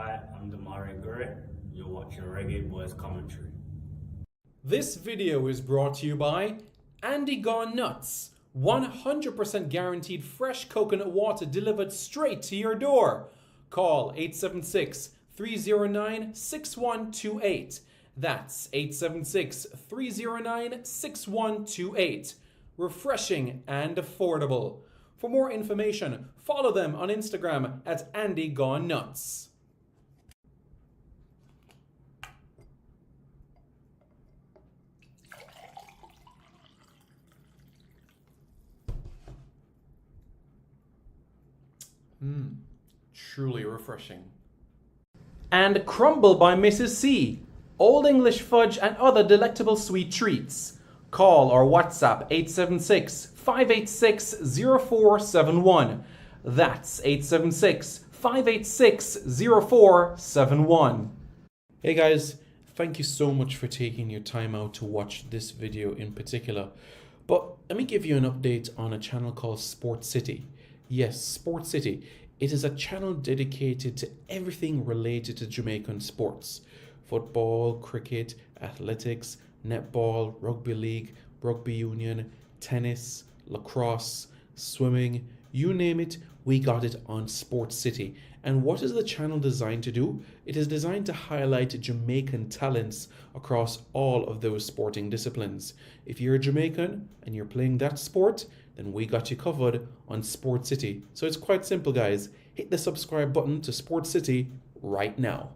Hi, I'm Damari Gray. You're watching Reggae Boys Commentary. This video is brought to you by Andy Gone Nuts. 100% guaranteed fresh coconut water delivered straight to your door. Call 876 309 6128. That's 876 309 6128. Refreshing and affordable. For more information, follow them on Instagram at Andy Gone Nuts. Truly refreshing. And Crumble by Mrs. C. Old English fudge and other delectable sweet treats. Call or WhatsApp 876 586 0471. That's 876 586 0471. Hey guys, thank you so much for taking your time out to watch this video in particular. But let me give you an update on a channel called Sport City. Yes, Sport City. It is a channel dedicated to everything related to Jamaican sports. Football, cricket, athletics, netball, rugby league, rugby union, tennis, lacrosse, swimming, you name it, we got it on Sport City. And what is the channel designed to do? It is designed to highlight Jamaican talents across all of those sporting disciplines. If you're a Jamaican and you're playing that sport, then we got you covered on Sport City. So it's quite simple, guys. Hit the subscribe button to Sport City right now.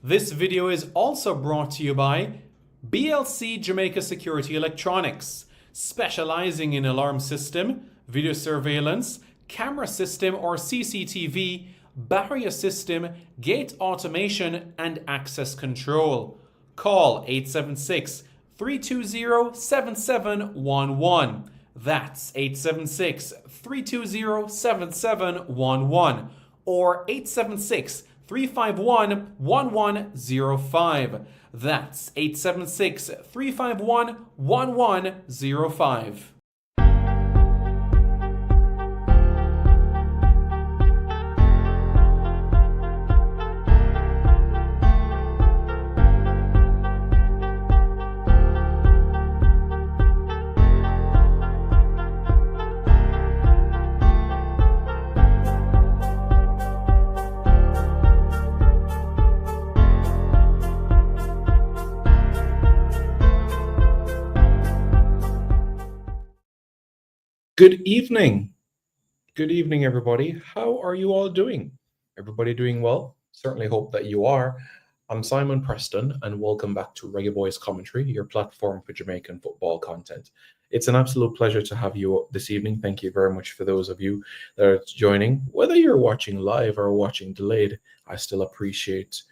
This video is also brought to you by BLC Jamaica Security Electronics, specializing in alarm system, video surveillance, camera system or CCTV, barrier system, gate automation, and access control. Call 876 320 7711. That's 876 320 7711 or 876 351 1105. That's 876 351 1105. Good evening. Good evening, everybody. How are you all doing? Everybody doing well? Certainly hope that you are. I'm Simon Preston, and welcome back to Reggae Boys Commentary, your platform for Jamaican football content. It's an absolute pleasure to have you this evening. Thank you very much for those of you that are joining. Whether you're watching live or watching delayed, I still appreciate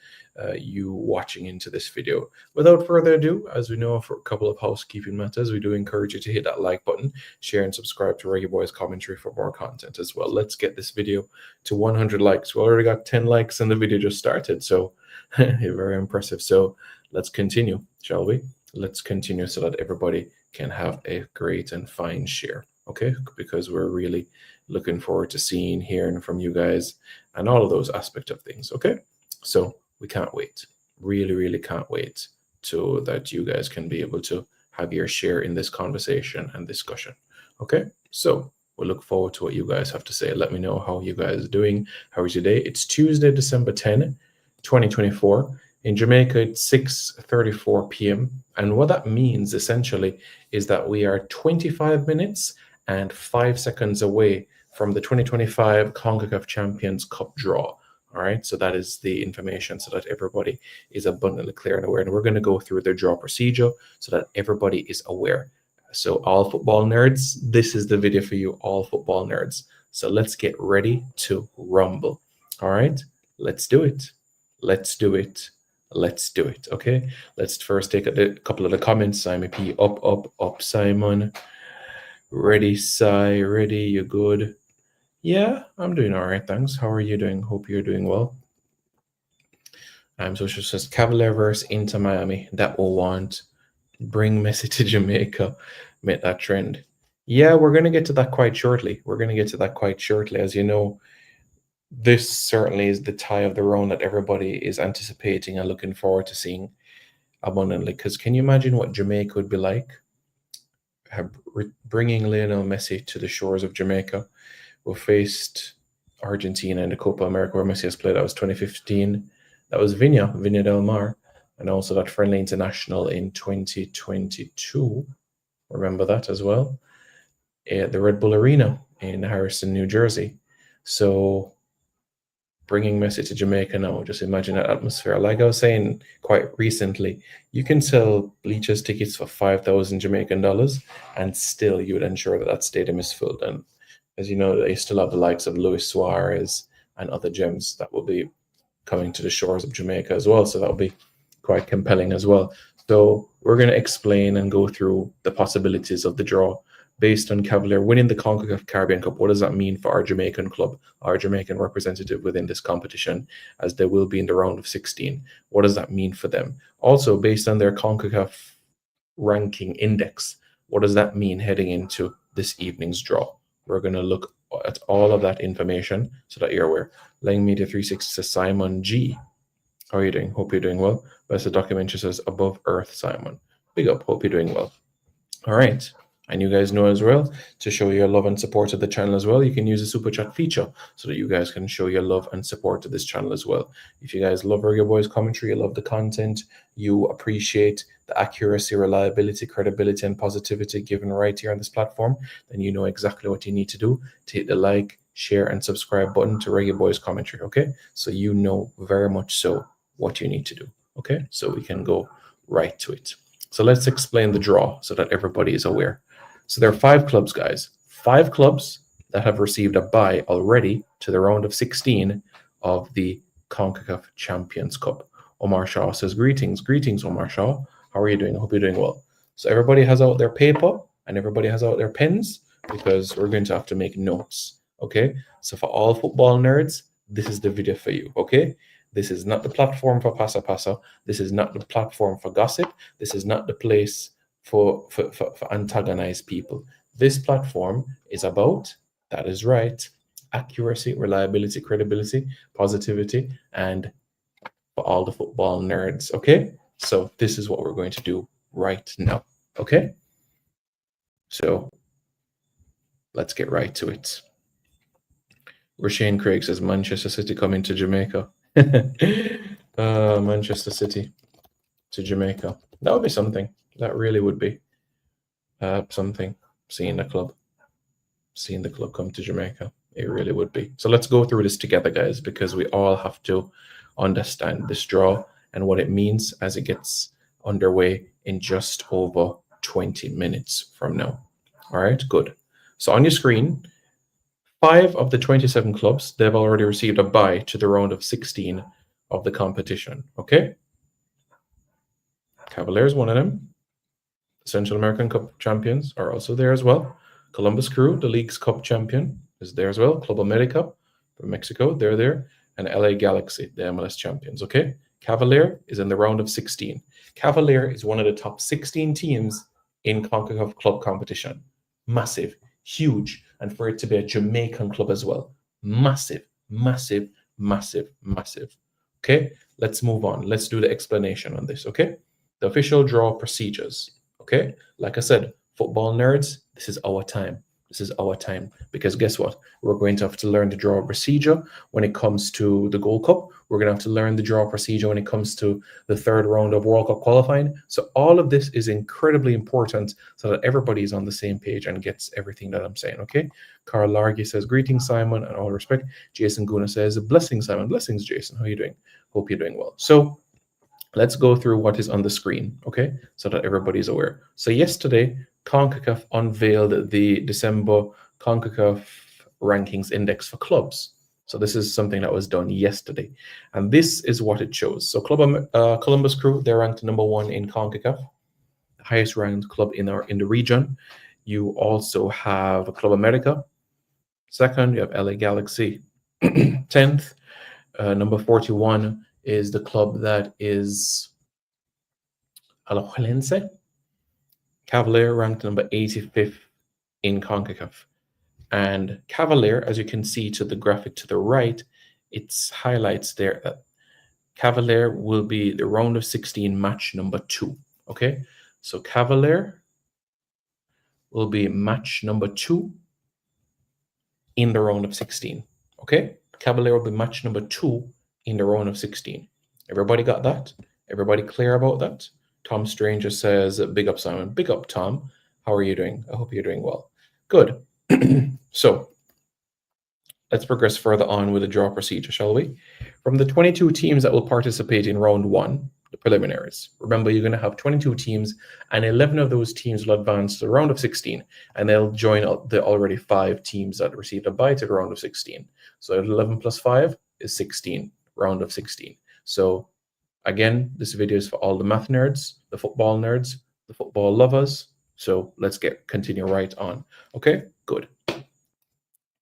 you watching into this video. Without further ado, as we know, for a couple of housekeeping matters, we do encourage you to hit that like button, share and subscribe to Reggae Boys Commentary for more content as well. Let's get this video to 100 likes. We already got 10 likes and the video just started, so very impressive. So let's continue, shall we? Let's continue so that everybody can have a great and fine share, okay? Because we're really looking forward to seeing, hearing from you guys and all of those aspects of things, okay? So we can't wait, really can't wait to that you guys can be able to have your share in this conversation and discussion, okay? So we look forward to what you guys have to say. Let me know how you guys are doing. How is your day? It's Tuesday, December 10, 2024. In Jamaica, it's 6:34 p.m. And what that means essentially is that we are 25 minutes and 5 seconds away from the 2025 CONCACAF Champions Cup draw. All right, so that is the information so that everybody is abundantly clear and aware. And we're going to go through the draw procedure so that everybody is aware. So all football nerds, this is the video for you, all football nerds. So let's get ready to rumble. All right, let's do it. Let's do it. Let's do it. Okay, let's first take a couple of the comments. Simon P. Up, Simon. Ready, Sai, ready, you good? Yeah, I'm doing all right, thanks. How are you doing? Hope you're doing well. Social says Cavalier versus Inter Miami. That will want. Bring Messi to Jamaica. Make that trend. Yeah, we're going to get to that quite shortly. As you know, this certainly is the tie of the round that everybody is anticipating and looking forward to seeing abundantly. Because can you imagine what Jamaica would be like? Bringing Lionel Messi to the shores of Jamaica. We faced Argentina in the Copa America where Messi has played. That was 2015. That was Viña Del Mar, and also that friendly international in 2022. Remember that as well? At the Red Bull Arena in Harrison, New Jersey. So bringing Messi to Jamaica now, just imagine that atmosphere. Like I was saying quite recently, you can sell bleachers tickets for 5,000 Jamaican dollars, and still you would ensure that that stadium is filled. And as you know, they still have the likes of Luis Suarez and other gems that will be coming to the shores of Jamaica as well. So that'll be quite compelling as well. So we're going to explain and go through the possibilities of the draw based on Cavalier winning the CONCACAF Caribbean Cup. What does that mean for our Jamaican club, our Jamaican representative within this competition, as they will be in the round of 16? What does that mean for them? Also, based on their CONCACAF ranking index, what does that mean heading into this evening's draw? We're going to look at all of that information so that you're aware. Lang Media 360 says Simon G. How are you doing? Hope you're doing well. Best of Documentary says Above Earth Simon. Big up. Hope you're doing well. All right. And you guys know as well, to show your love and support to the channel as well, you can use the super chat feature so that you guys can show your love and support to this channel as well. If you guys love Reggae Boys commentary, you love the content, you appreciate the accuracy, reliability, credibility, and positivity given right here on this platform, then you know exactly what you need to do to hit the like, share, and subscribe button to Reggae Boys commentary, okay? So you know very much so what you need to do, okay? So we can go right to it. So let's explain the draw so that everybody is aware. So there are 5 clubs, guys. 5 clubs that have received a bye already to the round of 16 of the CONCACAF Champions Cup. Omar Shaw says, greetings. Greetings, Omar Shaw. How are you doing? I hope you're doing well. So everybody has out their paper and everybody has out their pens because we're going to have to make notes, okay? So for all football nerds, this is the video for you, okay? This is not the platform for Pasa Pasa. This is not the platform for gossip. This is not the place for antagonized people. This platform is about, that is right, accuracy, reliability, credibility, positivity, and for all the football nerds, okay? So this is what we're going to do right now, okay? So let's get right to it. Rashane Craig says, Manchester City coming to Jamaica. Manchester City to Jamaica. That would be something. That really would be something. Seeing the club come to Jamaica. It really would be. So let's go through this together, guys, because we all have to understand this draw and what it means as it gets underway in just over 20 minutes from now. All right, good. So on your screen, 5 of the 27 clubs, they've already received a bye to the round of 16 of the competition, okay? Cavaliers, one of them. Central American Cup champions are also there as well. Columbus Crew, the league's cup champion, is there as well. Club America from Mexico, they're there. And LA Galaxy, the MLS champions, okay? Cavalier is in the round of 16. Cavalier is one of the top 16 teams in CONCACAF club competition. Massive, huge. And for it to be a Jamaican club as well. Massive, massive, massive, massive. Okay, let's move on. Let's do the explanation on this, okay? The official draw procedures, okay? Like I said, football nerds, this is our time. This is our time because guess what? We're going to have to learn the draw procedure when it comes to the Gold Cup. We're going to have to learn the draw procedure when it comes to the 3rd round of World Cup qualifying. So all of this is incredibly important so that everybody is on the same page and gets everything that I'm saying, okay? Carl Largy says, greetings, Simon, and all respect. Jason Guna says, blessings, Simon. Blessings, Jason. How are you doing? Hope you're doing well. So let's go through what is on the screen, okay? So that everybody's aware. So yesterday, CONCACAF unveiled the December CONCACAF rankings index for clubs. So this is something that was done yesterday. And this is what it shows. So Columbus Crew, they're ranked number 1 in CONCACAF, highest ranked club in the region. You also have Club America. Second, you have LA Galaxy. 10th, number 41 is the club that is Alajuelense. Cavalier ranked number 85th in CONCACAF. And Cavalier, as you can see to the graphic to the right, it's highlights there that Cavalier will be the round of 16 match number 2. Okay, so Cavalier will be match number 2 in the round of 16. Okay, Cavalier will be match number 2 in the round of 16. Everybody got that? Everybody clear about that? Tom Stranger says, big up, Simon. Big up, Tom. How are you doing? I hope you're doing well. Good. So let's progress further on with the draw procedure, shall we? From the 22 teams that will participate in round 1, the preliminaries. Remember, you're going to have 22 teams, and 11 of those teams will advance to the round of 16, and they'll join the already 5 teams that received a bye to the round of 16. So 11 plus 5 is 16, round of 16. So again, this video is for all the math nerds, the football nerds, the football lovers. So let's continue right on. Okay, good.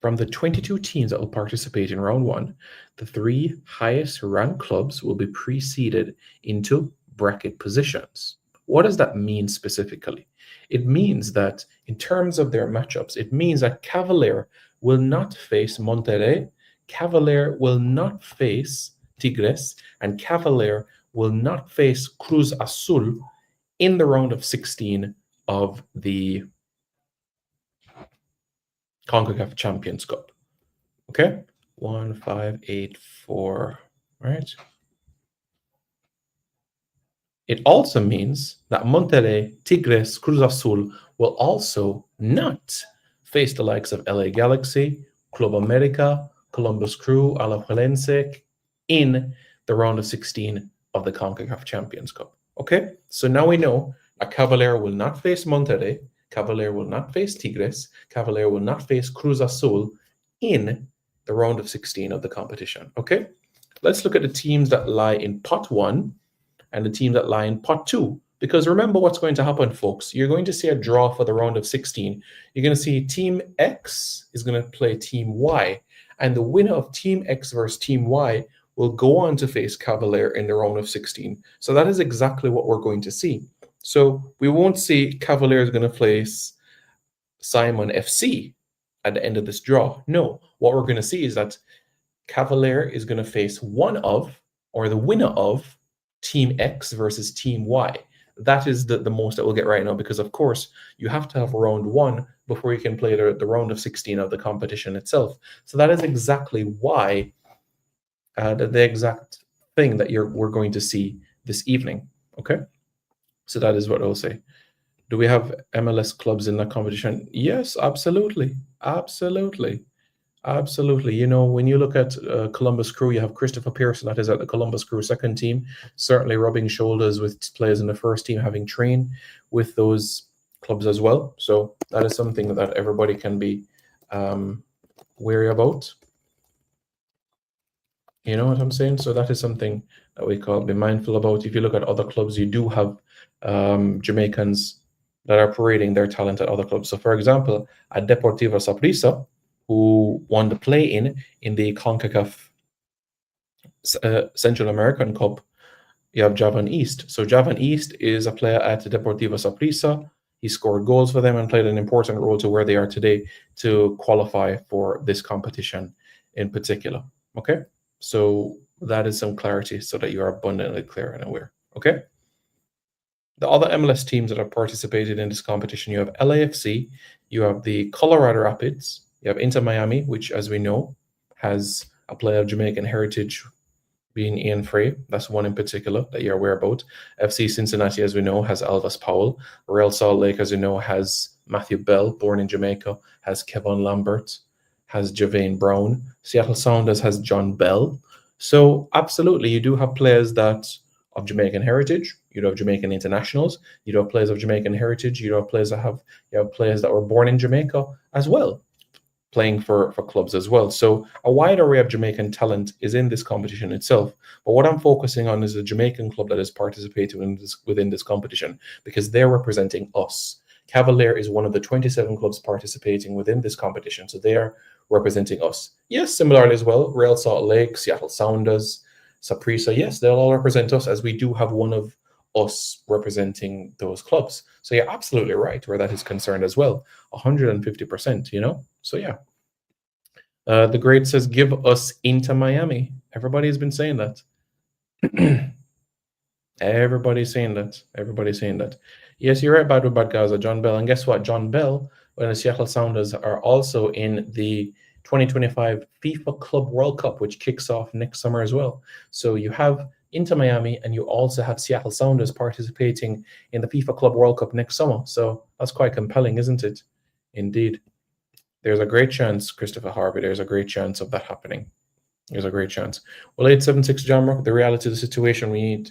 From the 22 teams that will participate in round 1, the 3 highest ranked clubs will be preceded into bracket positions. What does that mean specifically? It means that in terms of their matchups, it means that Cavalier will not face Monterrey, Cavalier will not face Tigres, and Cavalier will not face Cruz Azul in the round of 16 of the CONCACAF Champions Cup. Okay, 1, 5, 8, 4, right? It also means that Monterrey, Tigres, Cruz Azul will also not face the likes of LA Galaxy, Club America, Columbus Crew, Alajuelense in the round of 16 of the CONCACAF Champions Cup. Okay, so now we know that Cavalier will not face Monterrey, Cavalier will not face Tigres, Cavalier will not face Cruz Azul in the round of 16 of the competition. Okay, let's look at the teams that lie in pot 1 and the teams that lie in pot 2. Because remember what's going to happen, folks. You're going to see a draw for the round of 16. You're going to see Team X is going to play Team Y. And the winner of Team X versus Team Y will go on to face Cavalier in the round of 16. So that is exactly what we're going to see. So we won't see Cavalier is going to face Simon FC at the end of this draw. No, what we're going to see is that Cavalier is going to face one of, or the winner of, Team X versus Team Y. That is the most that we'll get right now, because of course you have to have round 1 before you can play the round of 16 of the competition itself. So that is exactly why the exact thing that we're going to see this evening. Okay, so that is what I'll say. Do we have MLS clubs in that competition? Yes, absolutely. You know, when you look at Columbus Crew, you have Christopher Pearson that is at the Columbus Crew second team, certainly rubbing shoulders with players in the first team, having trained with those clubs as well. So that is something that everybody can be wary about. You know what I'm saying? So that is something that we can be mindful about. If you look at other clubs, you do have Jamaicans that are parading their talent at other clubs. So, for example, at Deportivo Saprissa, who won the play-in the CONCACAF Central American Cup, you have Javan East. So Javan East is a player at Deportivo Saprissa. He scored goals for them and played an important role to where they are today to qualify for this competition in particular. Okay, so that is some clarity so that you are abundantly clear and aware. Okay. The other MLS teams that have participated in this competition, you have LAFC, you have the Colorado Rapids, you have Inter Miami, which, as we know, has a player of Jamaican heritage being Ian Frey. That's one in particular that you're aware about. FC Cincinnati, as we know, has Alvis Powell. Real Salt Lake, as we know, has Matthew Bell, born in Jamaica, has Kevin Lambert, has Javane Brown. Seattle Sounders has John Bell. So absolutely, you do have players that of Jamaican heritage. You do have Jamaican internationals. You do have players of Jamaican heritage. You do have players that were born in Jamaica as well, playing for clubs as well. So a wide array of Jamaican talent is in this competition itself. But what I'm focusing on is the Jamaican club that is participating within this competition, because they're representing us. Cavalier is one of the 27 clubs participating within this competition, so they are representing us. Yes, similarly as well, Real Salt Lake, Seattle Sounders, Saprissa, yes, they'll all represent us, as we do have one of us representing those clubs. So you're absolutely right where that is concerned as well. 150%, you know? So yeah. The grade says, give us Inter Miami. Everybody's been saying that. Everybody's saying that. Everybody's saying that. Yes, you're right, Bad Gaza, John Bell. And guess what? John Bell and the Seattle Sounders are also in the 2025 FIFA Club World Cup, which kicks off next summer as well. So you have Inter Miami and you also have Seattle Sounders participating in the FIFA Club World Cup next summer. So that's quite compelling, isn't it? Indeed. There's a great chance, Christopher Harvey, there's a great chance of that happening. There's a great chance. Well, 876 John Rock, the reality of the situation,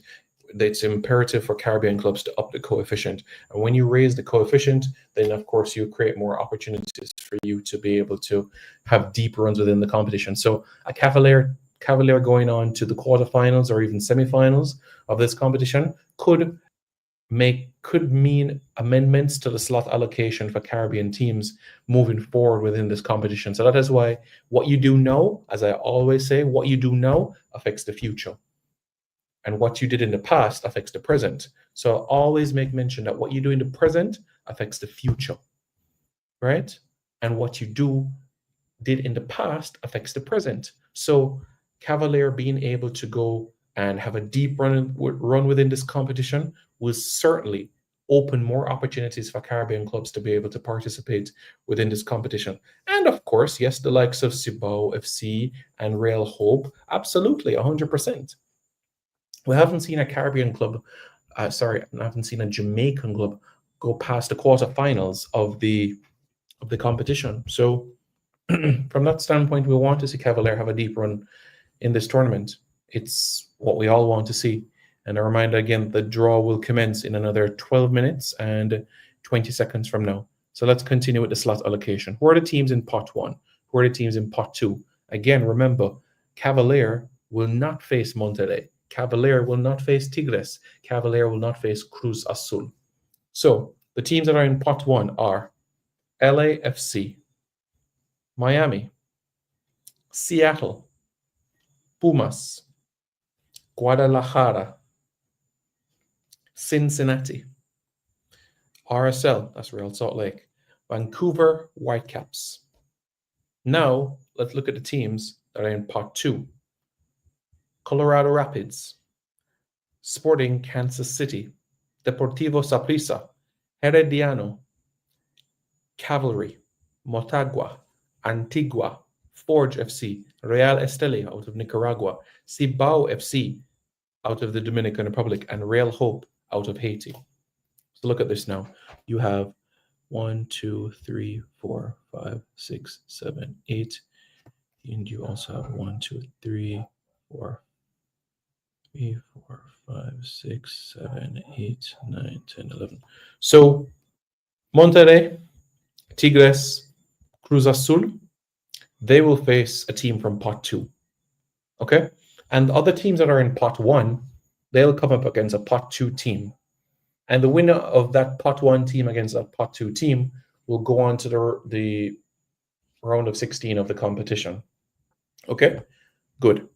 it's imperative for Caribbean clubs to up the coefficient. And when you raise the coefficient, then of course you create more opportunities for you to be able to have deep runs within the competition. So a Cavalier going on to the quarterfinals or even semifinals of this competition could mean amendments to the slot allocation for Caribbean teams moving forward within this competition. So that is why what you do now, as I always say, what you do now affects the future. And what you did in the past affects the present. So always make mention that what you do in the present affects the future, right? And what you did in the past affects the present. So Cavalier being able to go and have a deep run within this competition will certainly open more opportunities for Caribbean clubs to be able to participate within this competition. And of course, yes, the likes of Cibao FC and Real Hope, absolutely, 100%. We haven't seen a Caribbean club, I haven't seen a Jamaican club go past the quarterfinals of the competition. So from that standpoint, we want to see Cavalier have a deep run in this tournament. It's what we all want to see. And a reminder again, the draw will commence in another 12 minutes and 20 seconds from now. So let's continue with the slot allocation. Who are the teams in pot 1? Who are the teams in pot 2? Again, remember, Cavalier will not face Monterrey. Cavalier will not face Tigres. Cavalier will not face Cruz Azul. So the teams that are in pot 1 are LAFC, Miami, Seattle, Pumas, Guadalajara, Cincinnati, RSL, that's Real Salt Lake, Vancouver Whitecaps. Now, let's look at the teams that are in pot 2. Colorado Rapids, Sporting Kansas City, Deportivo Saprissa, Herediano, Cavalry, Motagua, Antigua, Forge FC, Real Esteli out of Nicaragua, Cibao FC out of the Dominican Republic, and Real Hope out of Haiti. So look at this now. You have 1, 2, 3, 4, 5, 6, 7, 8. And you also have 1, 2, 3, 4, 5, 6, 7, 8, 9, 10, 11. So Monterrey, Tigres, Cruz Azul, they will face a team from pot 2. Okay? And the other teams that are in pot 1, they'll come up against a pot 2 team. And the winner of that pot 1 team against a pot 2 team will go on to the round of 16 of the competition. Okay? Good.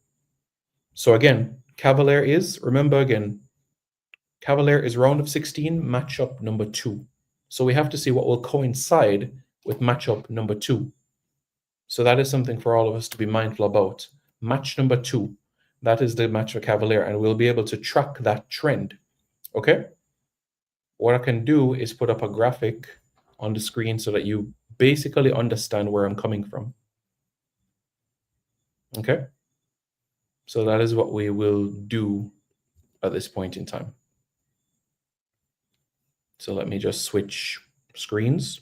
So again, Cavalier is round of 16, matchup number 2. So we have to see what will coincide with matchup number 2. So that is something for all of us to be mindful about. Match number 2, that is the match for Cavalier, and we'll be able to track that trend. Okay? What I can do is put up a graphic on the screen so that you basically understand where I'm coming from. Okay? So that is what we will do at this point in time. So let me just switch screens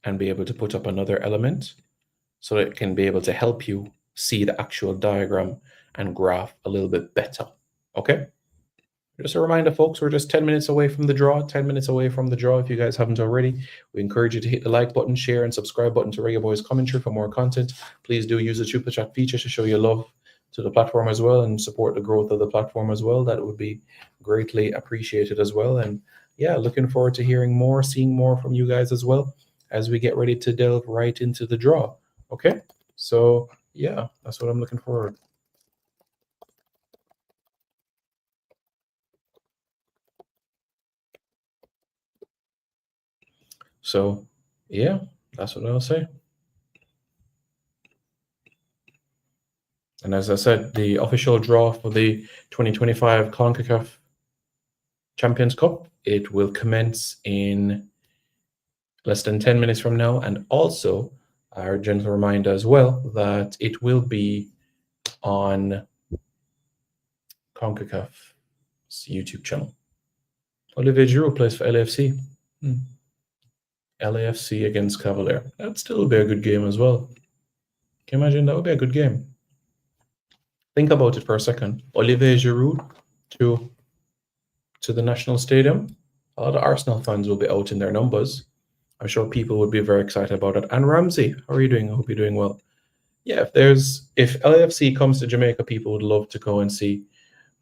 and be able to put up another element so that it can be able to help you see the actual diagram and graph a little bit better. Okay? Just a reminder, folks, we're just 10 minutes away from the draw, 10 minutes away from the draw. If you guys haven't already, we encourage you to hit the like button, share, and subscribe button to Reggae Boys Commentary for more content. Please do use the Super Chat feature to show your love to the platform as well and support the growth of the platform as well. That would be greatly appreciated as well. And yeah, looking forward to hearing more, seeing more from you guys as well as we get ready to delve right into the draw. Okay, so yeah, that's what I'm looking forward. So yeah, that's what I'll say. And as I said, the official draw for the 2025 CONCACAF Champions Cup, it will commence in less than 10 minutes from now. And also, our gentle reminder as well that it will be on CONCACAF's YouTube channel. Olivier Giroud plays for LAFC. LAFC against Cavalier. That still will be a good game as well. Can you imagine? That would be a good game. Think about it for a second. Olivier Giroud to the National Stadium. A lot of Arsenal fans will be out in their numbers. I'm sure people would be very excited about it. And Ramsey, how are you doing? I hope you're doing well. Yeah, if LAFC comes to Jamaica, people would love to go and see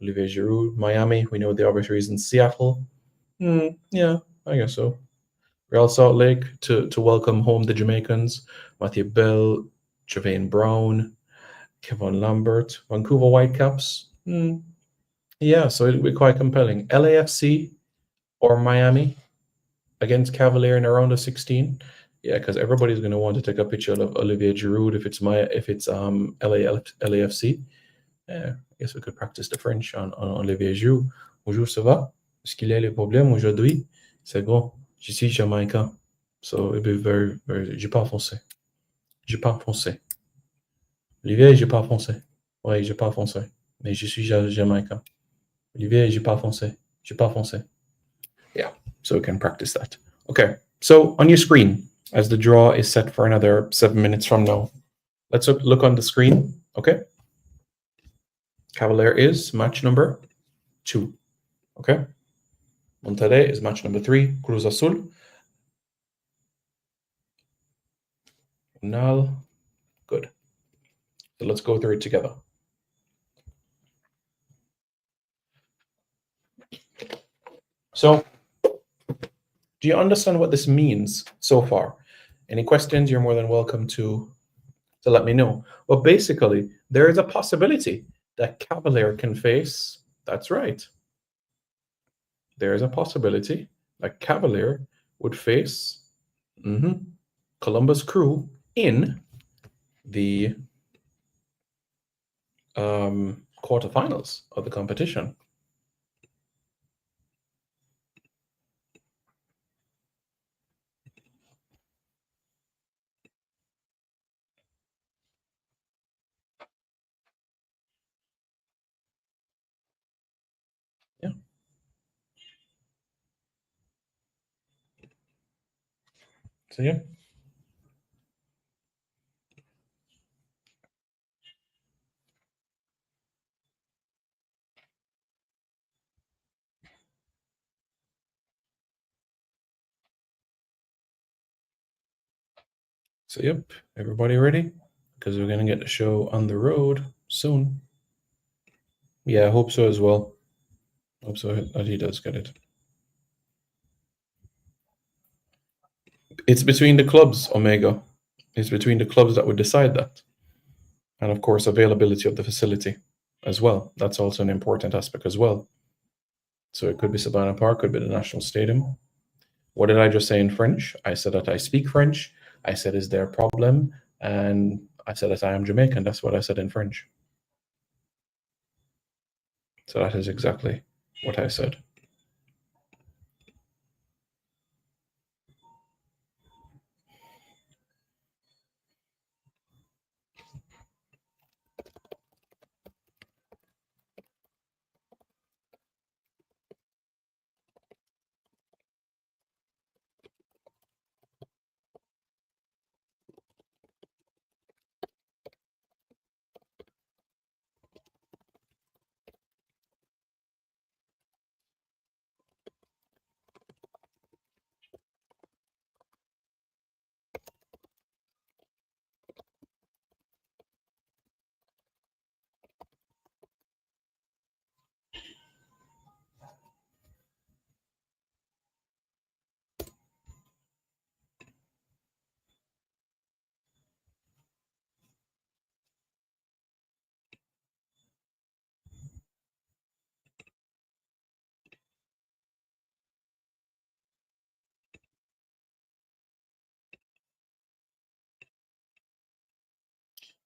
Olivier Giroud. Miami, we know the obvious reasons. Seattle, yeah, I guess so. Real Salt Lake to welcome home the Jamaicans. Matthew Bell, Trevane Brown, Kevin Lambert, Vancouver Whitecaps. Yeah, so it'll be quite compelling. LAFC or Miami against Cavalier in a round of 16. Yeah, because everybody's going to want to take a picture of Olivier Giroud if it's LAFC. Yeah, I guess we could practice the French on Olivier Giroud. Bonjour, ça va? Est-ce qu'il y a les problèmes aujourd'hui? C'est bon. Je suis Jamaïcain. So it'd be very, very. Je parle français. Je parle français. Olivier, je parle français. Oui, je parle français. Mais je suis Jamaïcain. Olivier, je parle français. Je parle français. Yeah, so we can practice that. Okay, so on your screen, as the draw is set for another 7 minutes from now, let's look on the screen. Okay, Cavalier is match number 2. Okay, Monterrey is match number 3. Cruz Azul. Unal. Good. So let's go through it together. So, do you understand what this means so far? Any questions? You're more than welcome to let me know. But basically, there is a possibility that Cavalier can face. That's right. There is a possibility that Cavalier would face Columbus Crew in the quarterfinals of the competition. Yeah. So yeah. So yep, everybody ready? Because we're gonna get the show on the road soon. Yeah, I hope so as well. Hope so that he does get it. It's between the clubs, Omega. It's between the clubs that would decide that. And of course, availability of the facility as well. That's also an important aspect as well. So it could be Savannah Park, could be the National Stadium. What did I just say in French? I said that I speak French. I said, is there a problem? And I said that I am Jamaican. That's what I said in French. So that is exactly what I said.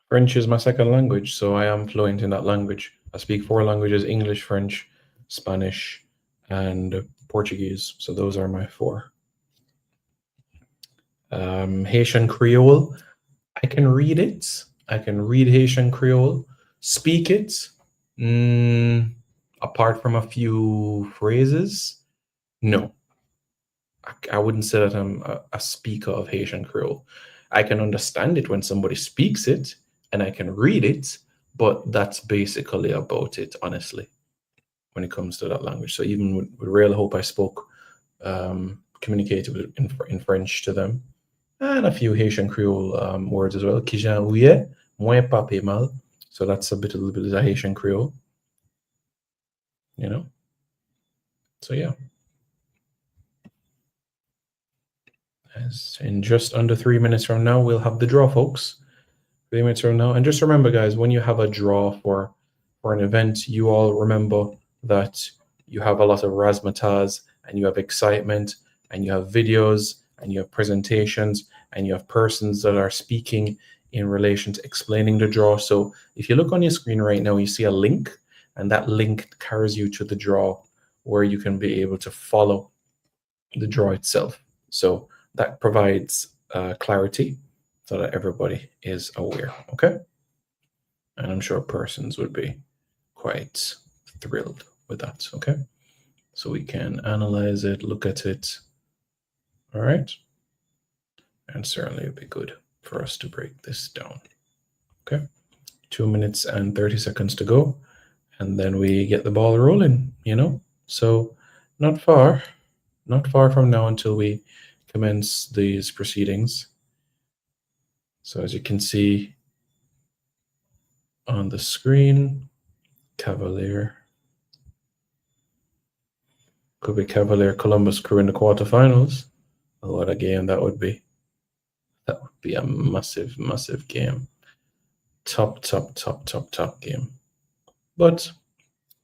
French is my second language, so I am fluent in that language. I speak 4 languages: English, French, Spanish, and Portuguese. So those are my 4. Haitian Creole, I can read it. I can read Haitian Creole. Speak it, apart from a few phrases, no. I wouldn't say that I'm a speaker of Haitian Creole. I can understand it when somebody speaks it, and I can read it, but that's basically about it, honestly, when it comes to that language. So even with Real Hope, I spoke, communicated in French to them, and a few Haitian Creole words as well. Kijan ouye, moins pas mal. So that's a little bit of Haitian Creole, you know. So yeah, as in just under 3 minutes from now, we'll have the draw, folks. 3 minutes from now, and just remember, guys, when you have a draw for an event, you all remember that you have a lot of razzmatazz, and you have excitement, and you have videos, and you have presentations, and you have persons that are speaking in relation to explaining the draw. So if you look on your screen right now, you see a link, and that link carries you to the draw where you can be able to follow the draw itself. So that provides clarity so that everybody is aware, okay? And I'm sure persons would be quite thrilled with that, okay? So we can analyze it, look at it, all right? And certainly it'd be good for us to break this down, okay? 2 minutes and 30 seconds to go, and then we get the ball rolling, you know? So not far from now until we commence these proceedings. So as you can see on the screen, Cavalier. Could be Cavalier Columbus Crew in the quarterfinals. Oh, what a game that would be. That would be a massive, massive game. Top game. But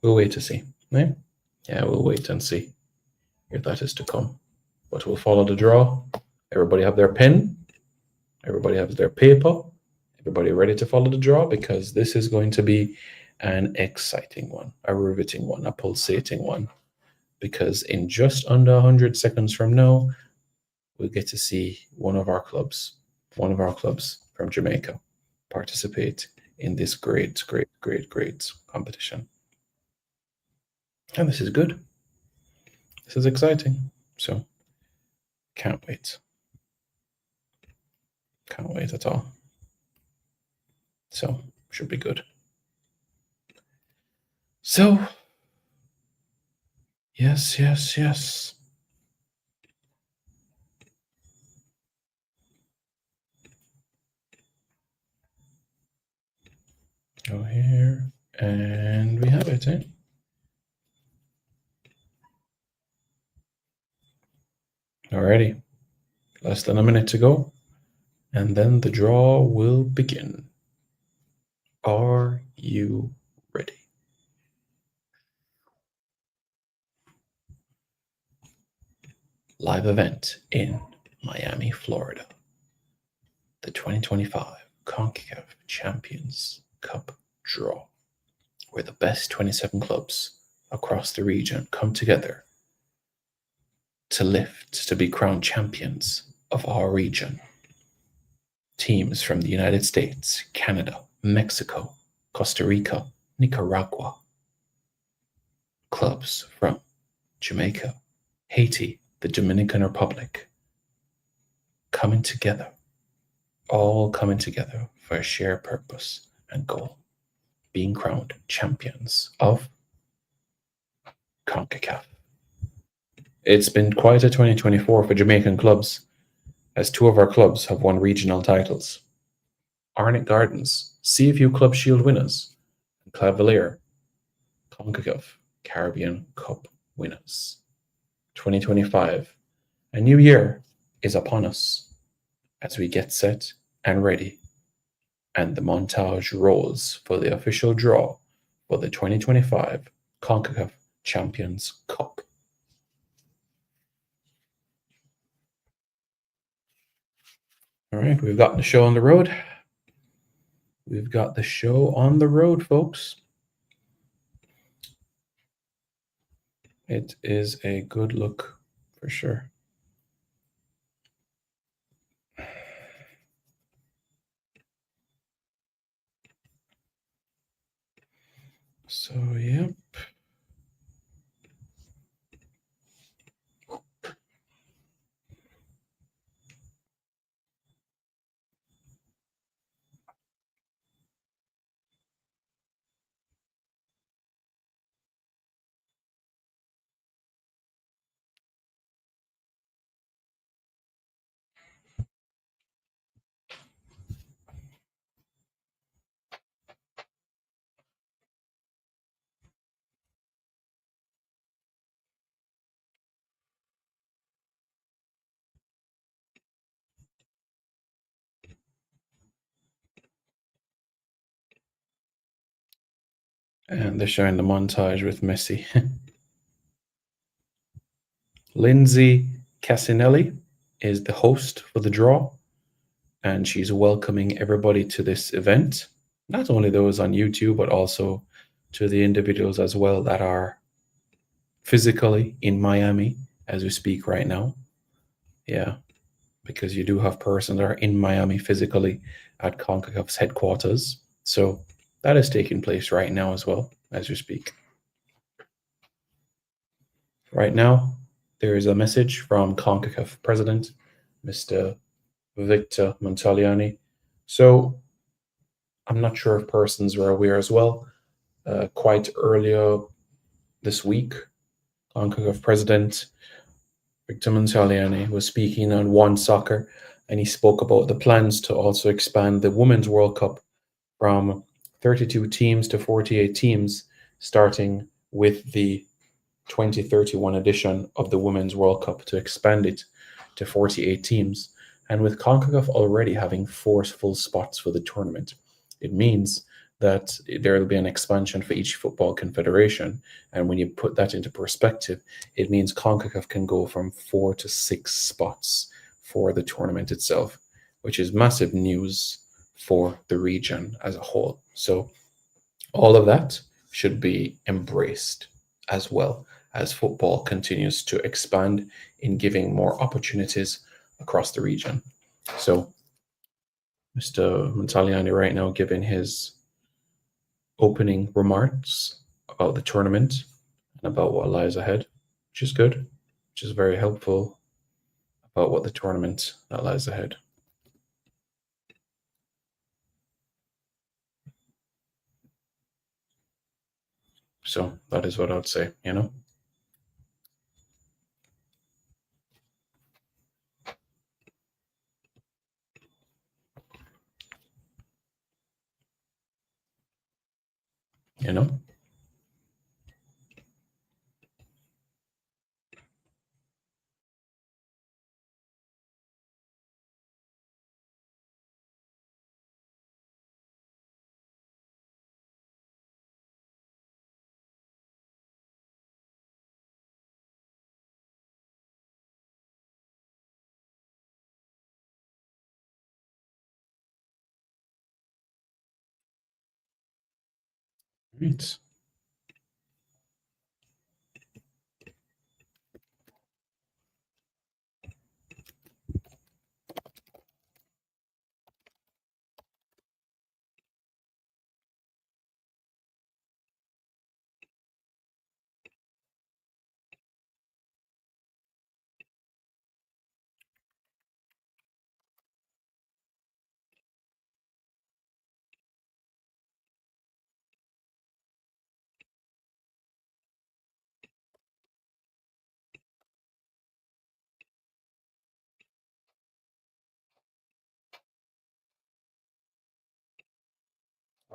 we'll wait to see. Eh? Yeah, we'll wait and see if that is to come. But we'll follow the draw. Everybody have their pen. Everybody has their paper. Everybody ready to follow the draw, because this is going to be an exciting one, a riveting one, a pulsating one. Because in just under 100 seconds from now, we'll get to see one of our clubs from Jamaica participate in this great competition. And this is good. This is exciting. So can't wait. Can't wait at all. So should be good. So yes. Go here, and we have it, eh? Alrighty, less than a minute to go, and then the draw will begin. Are you ready? Live event in Miami, Florida. The 2025 CONCACAF Champions Cup draw, where the best 27 clubs across the region come together to be crowned champions of our region. Teams from the United States, Canada, Mexico, Costa Rica, Nicaragua. Clubs from Jamaica, Haiti, the Dominican Republic, all coming together for a shared purpose and goal, being crowned champions of CONCACAF. It's been quite a 2024 for Jamaican clubs, as 2 of our clubs have won regional titles. Arnett Gardens, CFU Club Shield winners, and Cavalier, CONCACAF Caribbean Cup winners. 2025, a new year is upon us as we get set and ready, and the montage rolls for the official draw for the 2025 CONCACAF Champions Cup. All right, we've gotten the show on the road. We've got the show on the road, folks. It is a good look for sure. So, yep. And they're showing the montage with Messi. Lindsay Casinelli is the host for the draw, and she's welcoming everybody to this event. Not only those on YouTube, but also to the individuals as well that are physically in Miami as we speak right now. Yeah, because you do have persons that are in Miami physically at CONCACAF's headquarters. So that is taking place right now as well as we speak. Right now, there is a message from CONCACAF President, Mr. Victor Montagliani. So I'm not sure if persons were aware as well. Quite earlier this week, CONCACAF President Victor Montagliani was speaking on One Soccer, and he spoke about the plans to also expand the Women's World Cup from 32 teams to 48 teams, starting with the 2031 edition of the Women's World Cup, to expand it to 48 teams. And with CONCACAF already having 4 full spots for the tournament, it means that there will be an expansion for each football confederation. And when you put that into perspective, it means CONCACAF can go from 4 to 6 spots for the tournament itself, which is massive news for the region as a whole. So all of that should be embraced as well as football continues to expand in giving more opportunities across the region. So Mr. Montagliani right now giving his opening remarks about the tournament and about what lies ahead, which is good, which is very helpful about what the tournament that lies ahead. So that is what I would say, you know? You know? Right.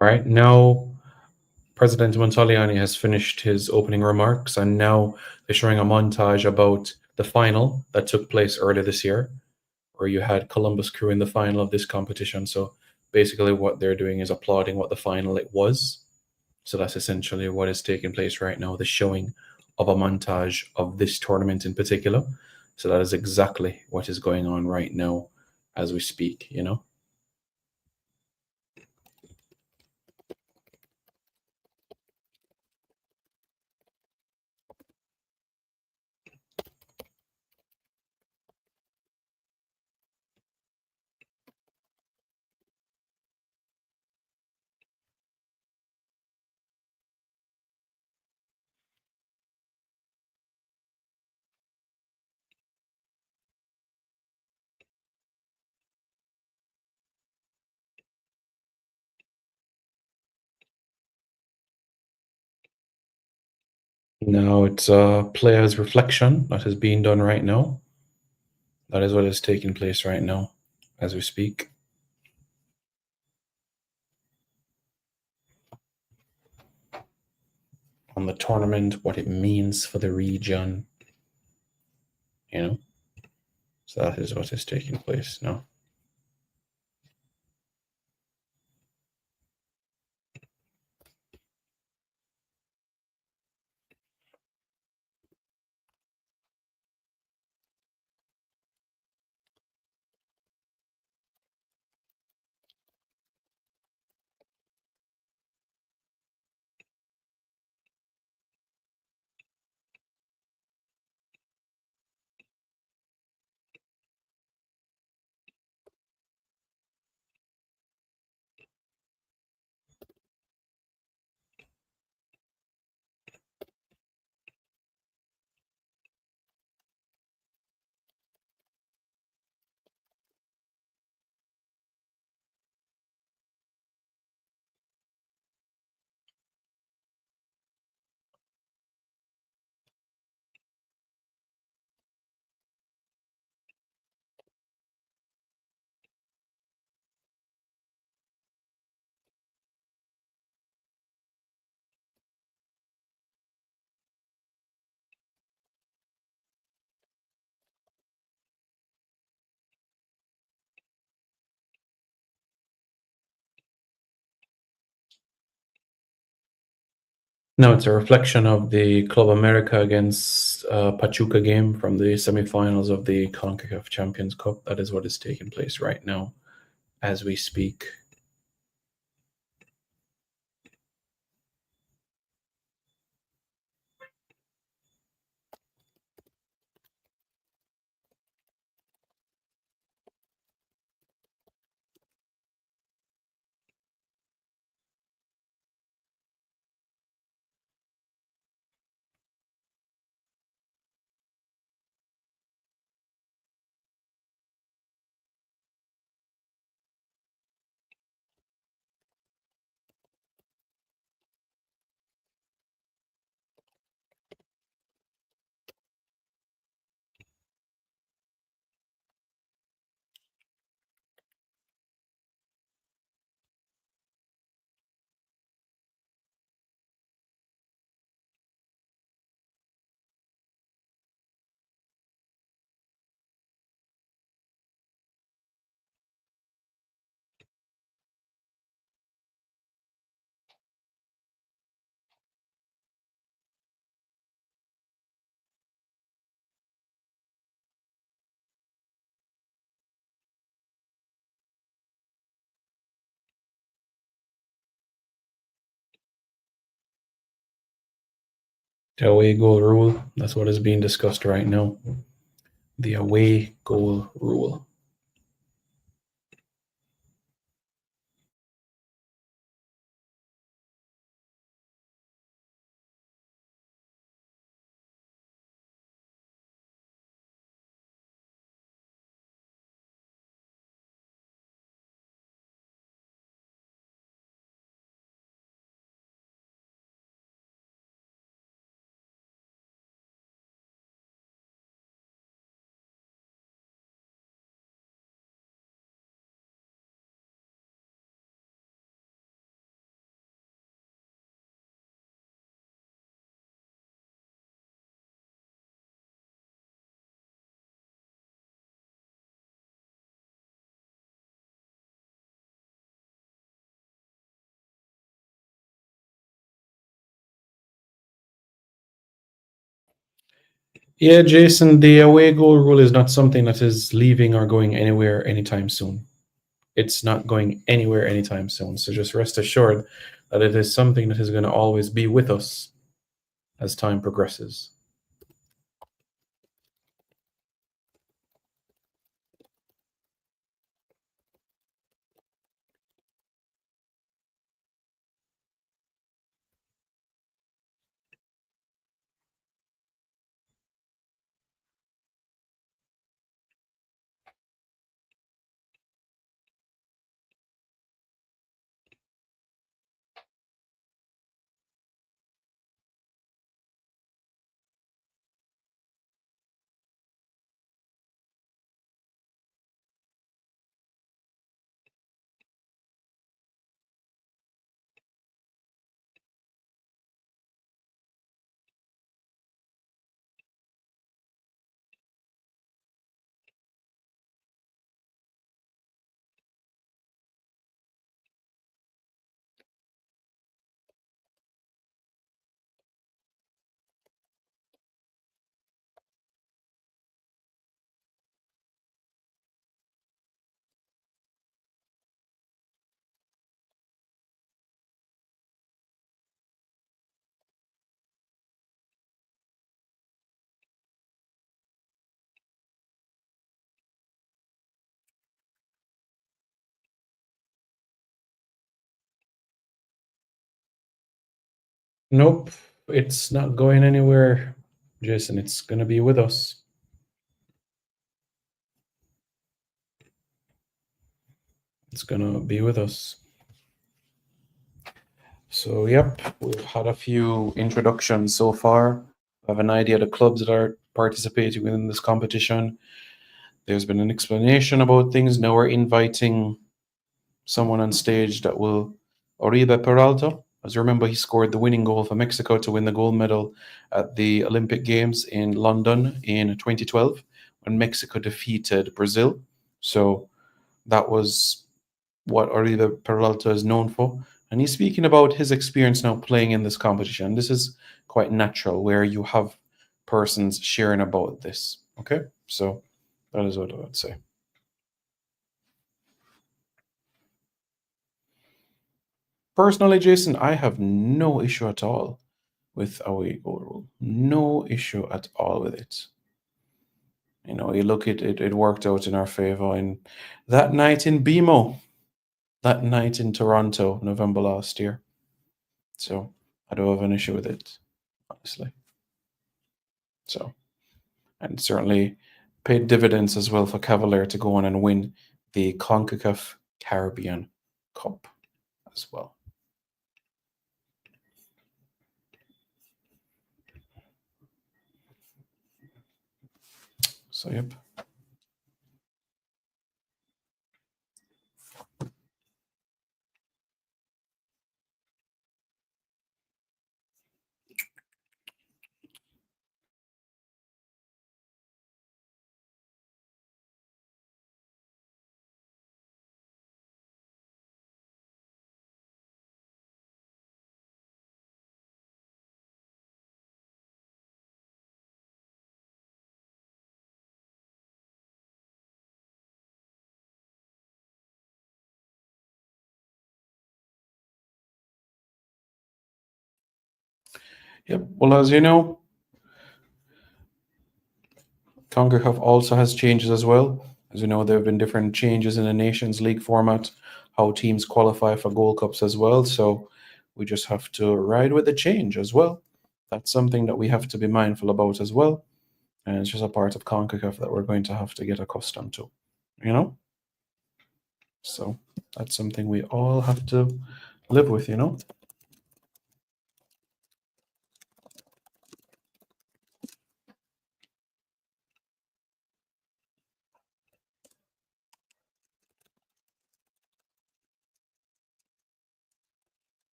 All right. Now President Montagliani has finished his opening remarks, and now they're showing a montage about the final that took place earlier this year, where you had Columbus Crew in the final of this competition. So basically, what they're doing is applauding what the final it was. So that's essentially what is taking place right now, the showing of a montage of this tournament in particular. So that is exactly what is going on right now as we speak, you know? Now it's a player's reflection that is being done right now. That is what is taking place right now as we speak. On the tournament, what it means for the region, you know. So that is what is taking place now. No, it's a reflection of the Club America against Pachuca game from the semifinals of the CONCACAF Champions Cup. That is what is taking place right now as we speak. The away goal rule, that's what is being discussed right now. The away goal rule. Yeah, Jason, the away goal rule is not something that is leaving or going anywhere anytime soon. It's not going anywhere anytime soon. So just rest assured that it is something that is going to always be with us as time progresses. Nope, it's not going anywhere, Jason. It's going to be with us. It's going to be with us. So, yep, we've had a few introductions so far. I have an idea of the clubs that are participating within this competition. There's been an explanation about things. Now we're inviting someone on stage that will. Oribe Peralta, as you remember, he scored the winning goal for Mexico to win the gold medal at the Olympic Games in London in 2012 when Mexico defeated Brazil. So that was what Oribe Peralta is known for. And he's speaking about his experience now playing in this competition. This is quite natural where you have persons sharing about this. Okay, so that is what I would say. Personally, Jason, I have no issue at all with away goal rule. No issue at all with it. You know, you look at it, it worked out in our favor. And that night in BMO, that night in Toronto, November last year. So I don't have an issue with it, honestly. So, and certainly paid dividends as well for Cavalier to go on and win the CONCACAF Caribbean Cup as well. So, yep. Yep. Well, as you know, CONCACAF also has changes as well. As you know, there have been different changes in the Nations League format, how teams qualify for Gold Cups as well. So we just have to ride with the change as well. That's something that we have to be mindful about as well. And it's just a part of CONCACAF that we're going to have to get accustomed to, you know? So that's something we all have to live with, you know?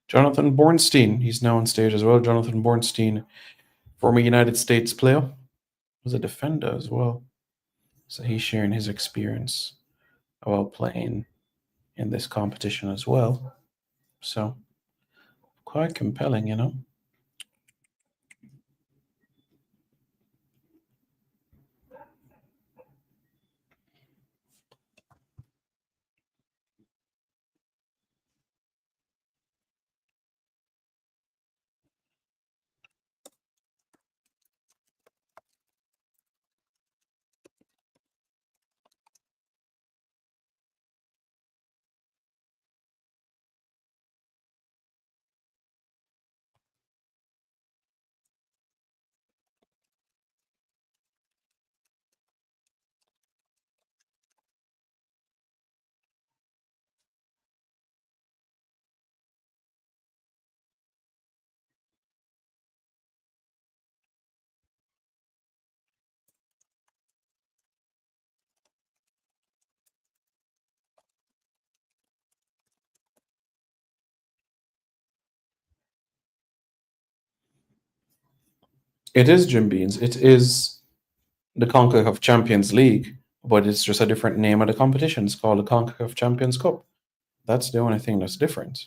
Jonathan Bornstein, he's now on stage as well. Jonathan Bornstein, former United States player, was a defender as well. So he's sharing his experience about playing in this competition as well. So quite compelling, you know. It is Jim Beans. It is the CONCACAF Champions League, but it's just a different name of the competition. It's called the CONCACAF Champions Cup. That's the only thing that's different.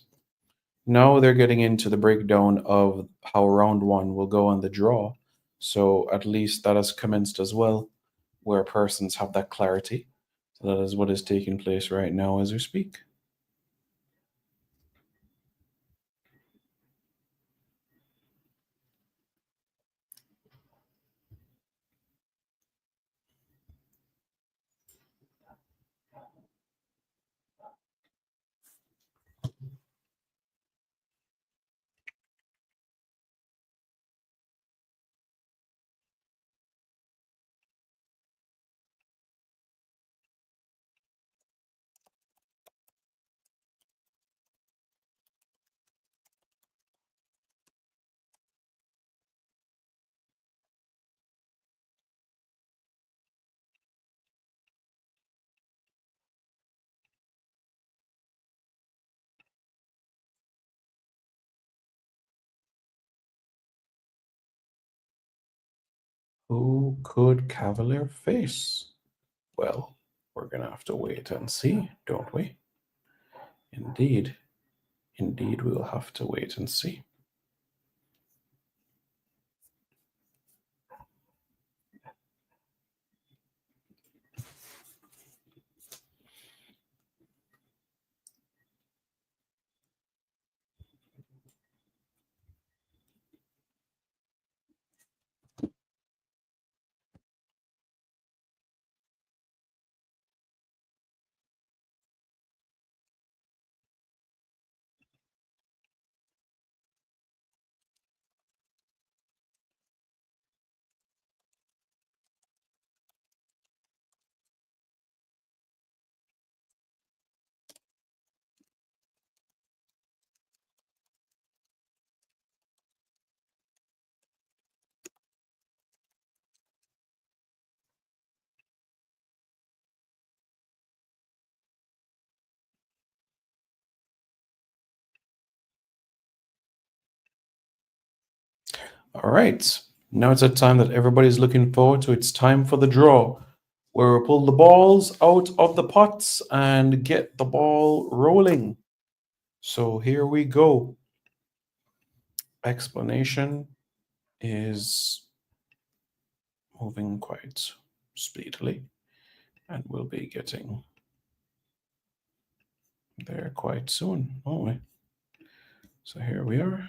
Now they're getting into the breakdown of how round one will go on the draw. So at least that has commenced as well, where persons have that clarity. So that is what is taking place right now as we speak. Who could Cavalier face? Well, we're going to have to wait and see, don't we? Indeed. Indeed, we'll have to wait and see. All right. Now it's a time that everybody's looking forward to. It's time for the draw, where we pull the balls out of the pots and get the ball rolling. So here we go. Explanation is moving quite speedily, and we'll be getting there quite soon, won't we? So here we are.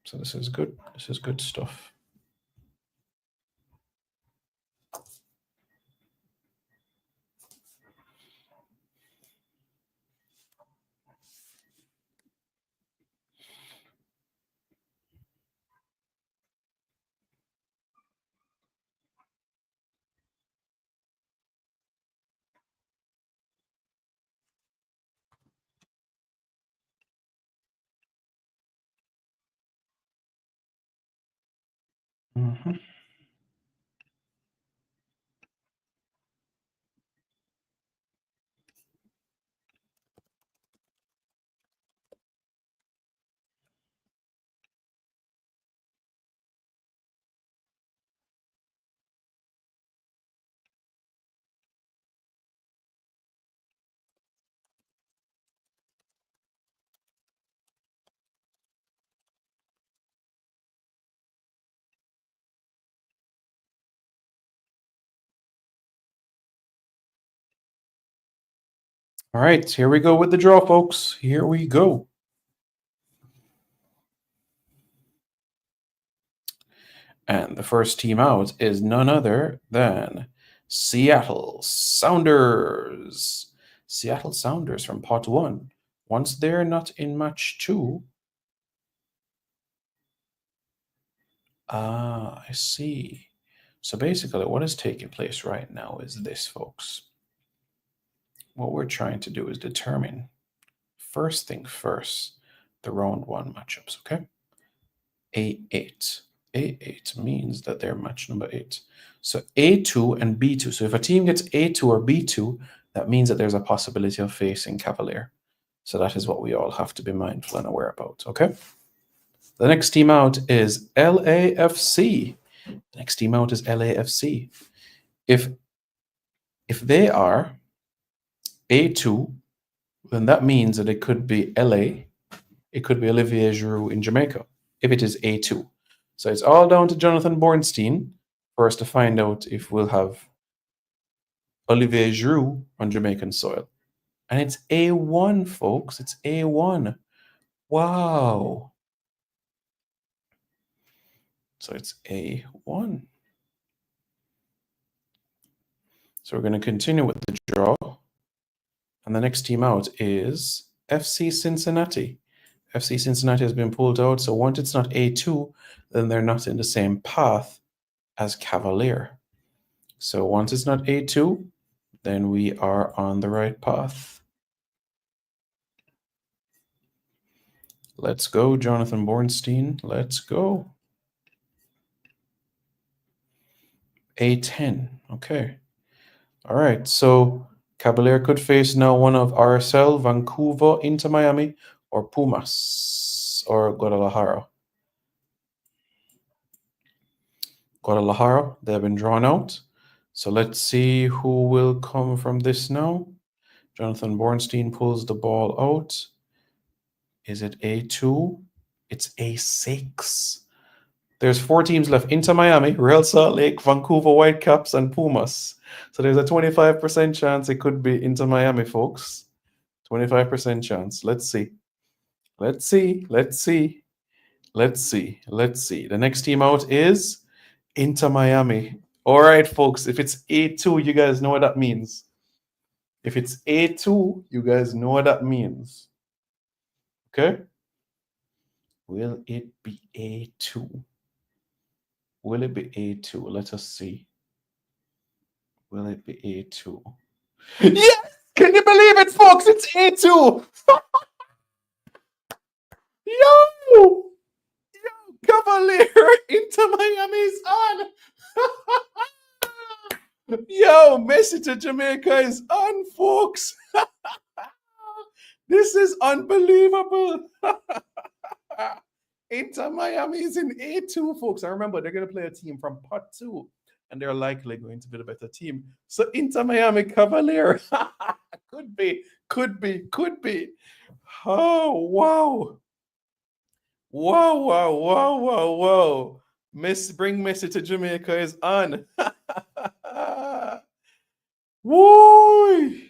So this is good. This is good stuff. Mhm. All right, here we go with the draw, folks. Here we go. And the first team out is none other than Seattle Sounders. Seattle Sounders from pot one. Once they're not in match two. Ah, I see. So basically, what is taking place right now is this, folks. What we're trying to do is determine, first thing first, the round one matchups, okay? A8. A8 means that they're match number 8. So A2 and B2. So if a team gets A2 or B2, that means that there's a possibility of facing Cavalier. So that is what we all have to be mindful and aware about, okay? The next team out is LAFC. The next team out is LAFC. If they are A2, then that means that it could be LA, it could be Olivier Giroud in Jamaica, if it is A2. So it's all down to Jonathan Bornstein for us to find out if we'll have Olivier Giroud on Jamaican soil. And it's A1, folks. It's A1. Wow. So it's A1. So we're going to continue with the draw. And the next team out is FC Cincinnati. FC Cincinnati has been pulled out. So once it's not A2, then they're not in the same path as Cavalier. So once it's not A2, then we are on the right path. Let's go, Jonathan Bornstein. Let's go. A10. Okay. All right. So Cavalier could face now one of RSL, Vancouver, Inter Miami, or Pumas, or Guadalajara. Guadalajara, they have been drawn out. So let's see who will come from this now. Jonathan Bornstein pulls the ball out. Is it A2? It's A6. There's 4 teams left. Inter Miami, Real Salt Lake, Vancouver Whitecaps, and Pumas. So there's a 25% chance it could be Inter Miami, folks. 25% chance. Let's see. Let's see. Let's see. Let's see. Let's see. The next team out is Inter Miami. All right, folks. If it's A2, you guys know what that means. If it's A2, you guys know what that means. Okay? Will it be A2? Will it be A2? Let us see. Will it be A2? Yes! Can you believe it, folks? It's A2! Yo! Cavalier into Miami's on! Yo, Messi to Jamaica is on, folks! This is unbelievable! Inter Miami is in A2, folks. I remember they're going to play a team from Pot 2, and they're likely going to be the better team. So Inter Miami Cavalier. Could be. Oh, wow. Wow. Bring Messi to Jamaica is on. Woo!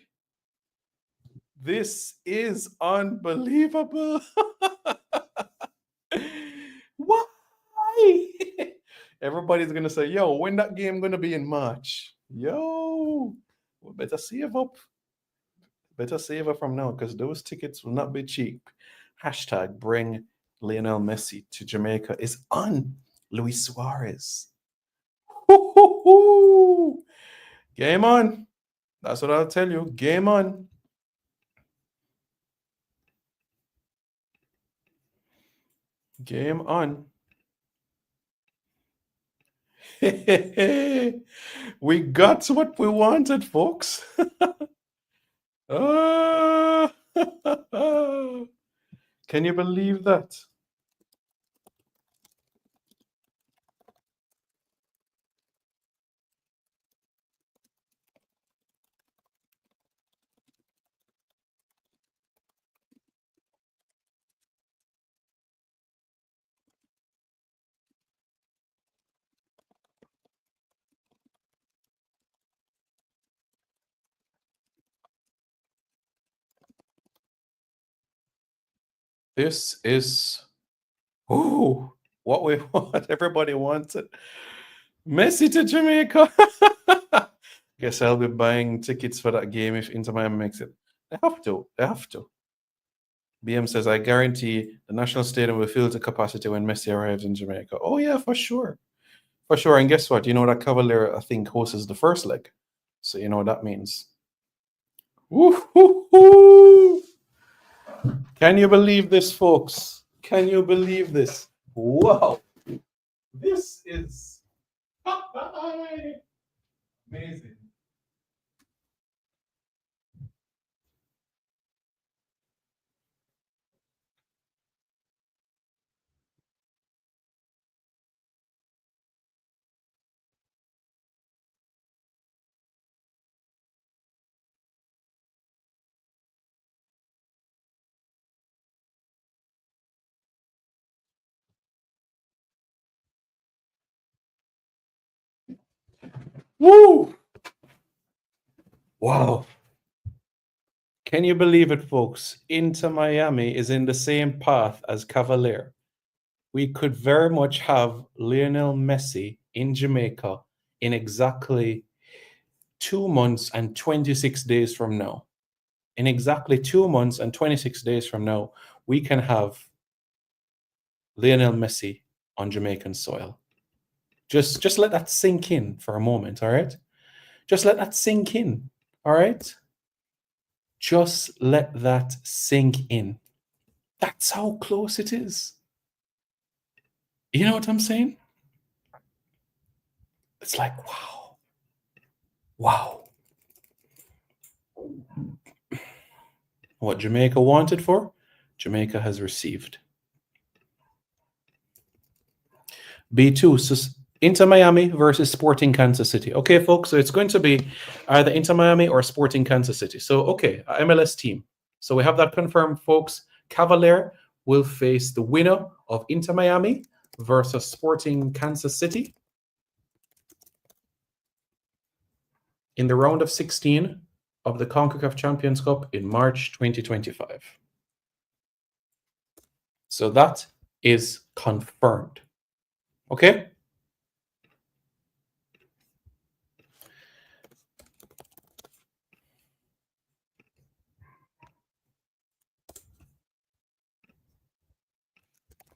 This is unbelievable. Why? Everybody's gonna say, yo, when that game gonna be in March? Yo, we better save up. Better save up from now, because those tickets will not be cheap. Hashtag bring Lionel Messi to Jamaica is on. Luis Suarez. Woo-hoo-hoo. Game on. That's what I'll tell you. Game on. Game on. We got what we wanted, folks. Can you believe that? This is what we want. Everybody wants it. Messi to Jamaica. Guess I'll be buying tickets for that game if Inter Miami makes it. They have to. BM says, I guarantee the national stadium will fill to capacity when Messi arrives in Jamaica. Oh, yeah, for sure. For sure. And guess what? You know that Cavalier, I think, hosts the first leg. So you know what that means. Woo-hoo-hoo! Can you believe this, folks? Can you believe this? Wow. This is amazing. Woo! Wow. Can you believe it, folks? Inter Miami is in the same path as Cavalier. We could very much have Lionel Messi in Jamaica in exactly 2 months and 26 days from now. In exactly 2 months and 26 days from now, we can have Lionel Messi on Jamaican soil. Just let that sink in for a moment, all right? Just let that sink in, all right? Just let that sink in. That's how close it is. You know what I'm saying? It's like, wow. Wow. What Jamaica wanted for, Jamaica has received. B2, Inter Miami versus Sporting Kansas City. Okay, folks, so it's going to be either Inter Miami or Sporting Kansas City. So, okay, MLS team. So we have that confirmed, folks. Cavalier will face the winner of Inter Miami versus Sporting Kansas City in the round of 16 of the CONCACAF Champions Cup in March 2025. So that is confirmed. Okay?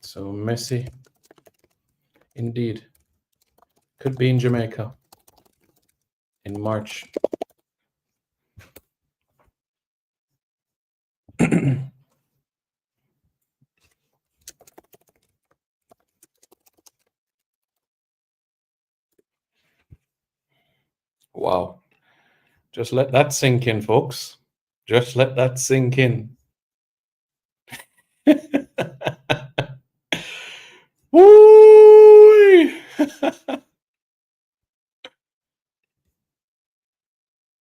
So Messi, indeed, could be in Jamaica in March. Wow. Just let that sink in, folks. Just let that sink in. Woo!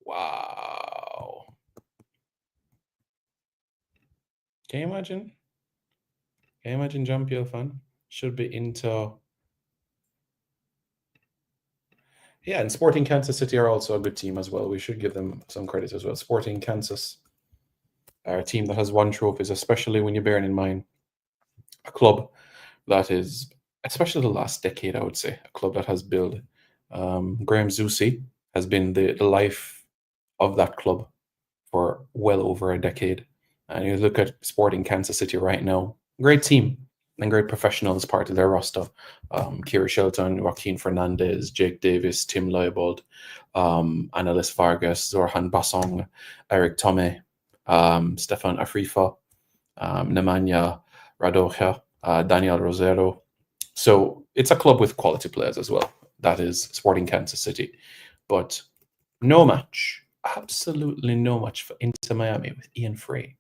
Wow. Can you imagine? Can you imagine Jean-Pierre fan? Should be into... Yeah, and Sporting Kansas City are also a good team as well. We should give them some credit as well. Sporting Kansas are a team that has won trophies, especially when you're bearing in mind a club that is, especially the last decade, I would say, a club that has built. Graham Zusi has been the life of that club for well over a decade. And you look at Sporting Kansas City right now, great team and great professionals part of their roster. Kira Shelton, Joaquin Fernandez, Jake Davis, Tim Leibold, Annalise Vargas, Zorhan Basong, Eric Tome, Stefan Afrifa, Nemanja Radoja, Daniel Rosero. So it's a club with quality players as well. That is Sporting Kansas City. But no match, absolutely no match for Inter Miami with Ian Frey.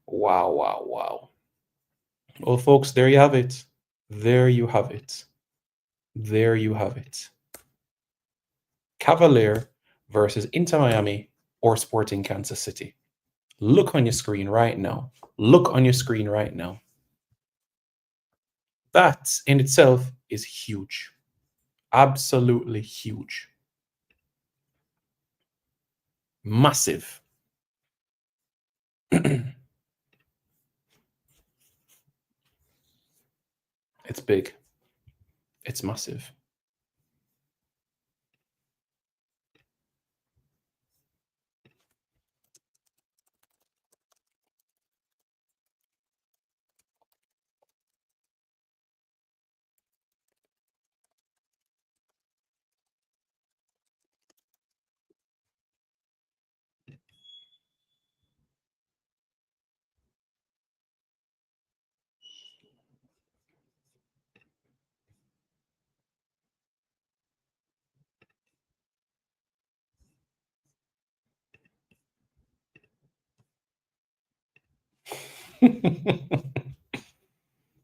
Wow, wow, wow. Well, folks, there you have it. There you have it. There you have it. Cavalier versus Inter Miami or Sporting Kansas City. Look on your screen right now. Look on your screen right now. That in itself is huge. Absolutely huge. Massive. It's big. It's massive.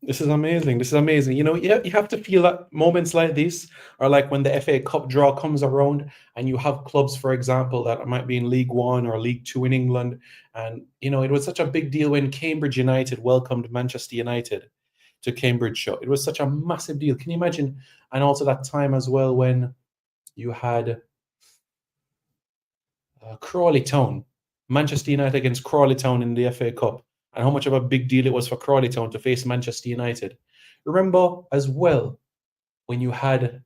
This is amazing. This is amazing. You know, you have to feel that moments like this are like when the FA Cup draw comes around and you have clubs, for example, that might be in League One or League Two in England. And, you know, it was such a big deal when Cambridge United welcomed Manchester United to Cambridge Show. It was such a massive deal. Can you imagine? And also that time as well when you had Crawley Town, Manchester United against Crawley Town in the FA Cup, and how much of a big deal it was for Crawley Town to face Manchester United. Remember as well when you had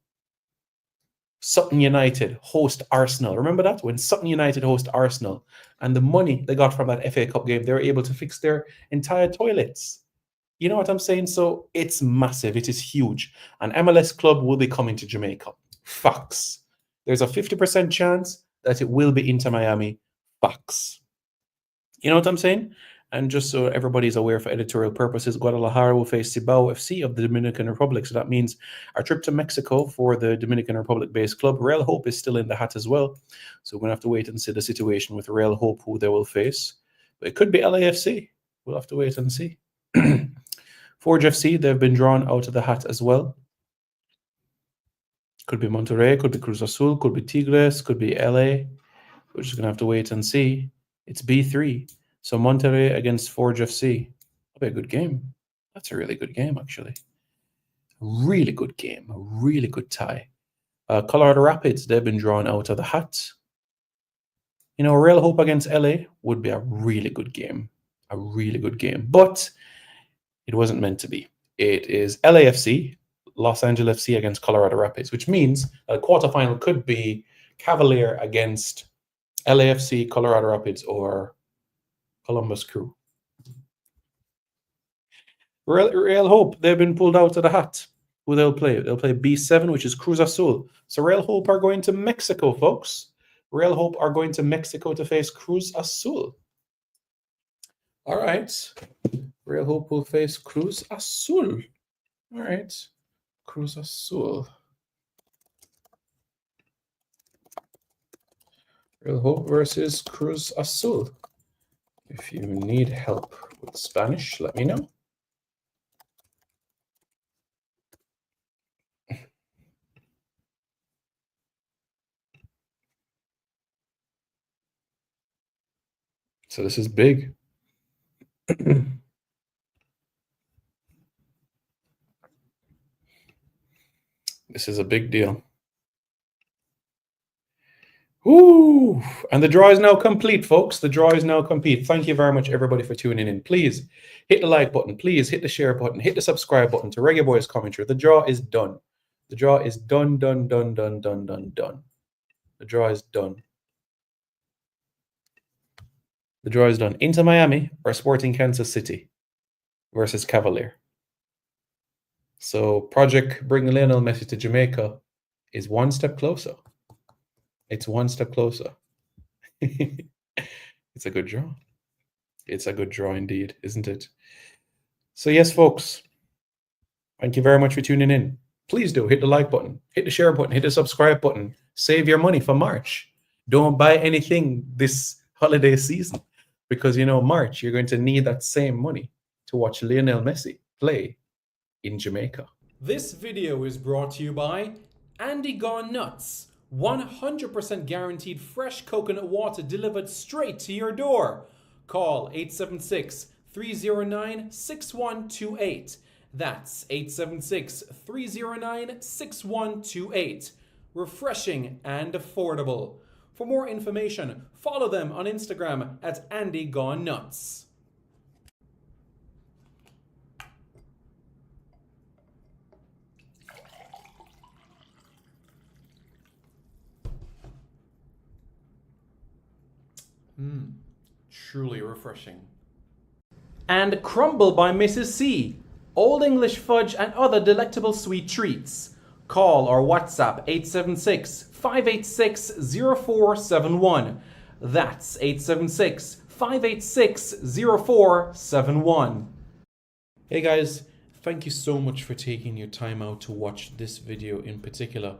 Sutton United host Arsenal. Remember that? When Sutton United host Arsenal and the money they got from that FA Cup game, they were able to fix their entire toilets. You know what I'm saying? So it's massive. It is huge. An MLS club will be coming to Jamaica. Facts. There's a 50% chance that it will be Inter Miami. Facts. You know what I'm saying? And just so everybody's aware for editorial purposes, Guadalajara will face Cibao FC of the Dominican Republic. So that means our trip to Mexico for the Dominican Republic-based club. Real Hope is still in the hat as well. So we're going to have to wait and see the situation with Real Hope, who they will face. But it could be LAFC. We'll have to wait and see. Forge FC, they've been drawn out of the hat as well. Could be Monterrey, could be Cruz Azul, could be Tigres, could be LA. We're just going to have to wait and see. It's B3. So Monterrey against Forge FC. That'll be a good game. That's a really good game, actually. Really good game. A really good tie. Colorado Rapids, they've been drawn out of the hat. You know, Real Hope against LA would be a really good game. A really good game. But it wasn't meant to be. It is LAFC, Los Angeles FC against Colorado Rapids, which means a quarterfinal could be Cavalier against LAFC, Colorado Rapids, or Columbus Crew. Real Hope, they've been pulled out of the hat. Who they'll play? They'll play B7, which is Cruz Azul. So Real Hope are going to Mexico, folks. Real Hope are going to Mexico to face Cruz Azul. All right. Real Hope will face Cruz Azul. All right. Cruz Azul. Real Hope versus Cruz Azul. If you need help with Spanish, let me know. So this is big. This is a big deal. Ooh, and the draw is now complete, folks. The draw is now complete. Thank you very much, everybody, for tuning in. Please hit the like button. Please hit the share button. Hit the subscribe button to Reggae Boys Commentary. The draw is done. The draw is done. The draw is done. The draw is done. Inter Miami or Sporting Kansas City versus Cavalier. So Project Bring Lionel Messi to Jamaica is one step closer. It's one step closer. It's a good draw. It's a good draw indeed, isn't it? So yes, folks, thank you very much for tuning in. Please do hit the like button, hit the share button, hit the subscribe button. Save your money for March. Don't buy anything this holiday season because, you know, March, you're going to need that same money to watch Lionel Messi play in Jamaica. This video is brought to you by Andy Gone Nuts. 100% guaranteed fresh coconut water delivered straight to your door. Call 876-309-6128. That's 876-309-6128. Refreshing and affordable. For more information, follow them on Instagram at Andy Gone Nuts. Truly refreshing. And Crumble by Mrs. C. Old English fudge and other delectable sweet treats. Call or WhatsApp 876-586-0471. That's 876-586-0471. Hey guys, thank you so much for taking your time out to watch this video in particular.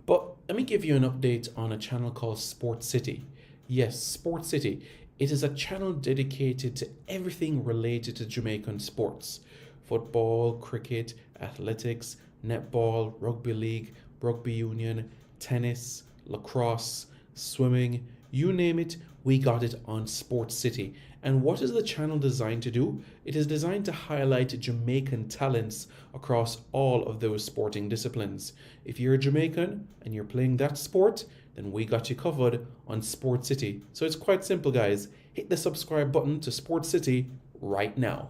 But let me give you an update on a channel called Sport City. Yes, Sport City. It is a channel dedicated to everything related to Jamaican sports. Football, cricket, athletics, netball, rugby league, rugby union, tennis, lacrosse, swimming, you name it, we got it on Sport City. And what is the channel designed to do? It is designed to highlight Jamaican talents across all of those sporting disciplines. If you're a Jamaican and you're playing that sport, then we got you covered on Sport City. So it's quite simple, guys. Hit the subscribe button to Sport City right now.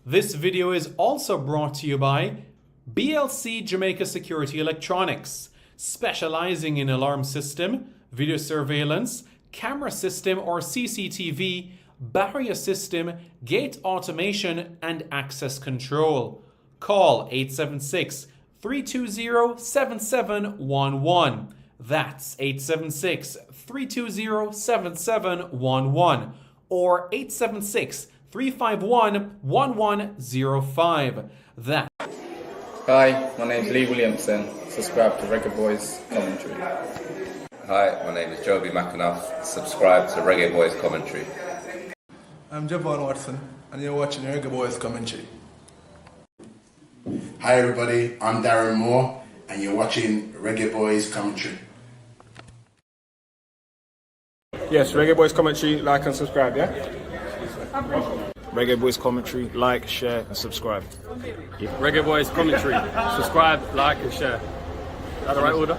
This video is also brought to you by BLC Jamaica Security Electronics, specializing in alarm system, video surveillance, camera system or CCTV, barrier system, gate automation, and access control. Call 876-320-7711. That's 876-320-7711 or 876-351-1105. That. Hi, my name is Lee Williamson. Subscribe to Reggae Boys Commentary. Hi, my name is Joby McAnuff. Subscribe to Reggae Boys Commentary. I'm Javon Watson, and you're watching Reggae Boys Commentary. Hi everybody, I'm Darren Moore and you're watching Reggae Boys Commentary. Yes, Reggae Boys Commentary, like and subscribe, yeah? Reggae Boys Commentary, like, share and subscribe. Reggae Boys Commentary, subscribe, like and share. Is that the right order?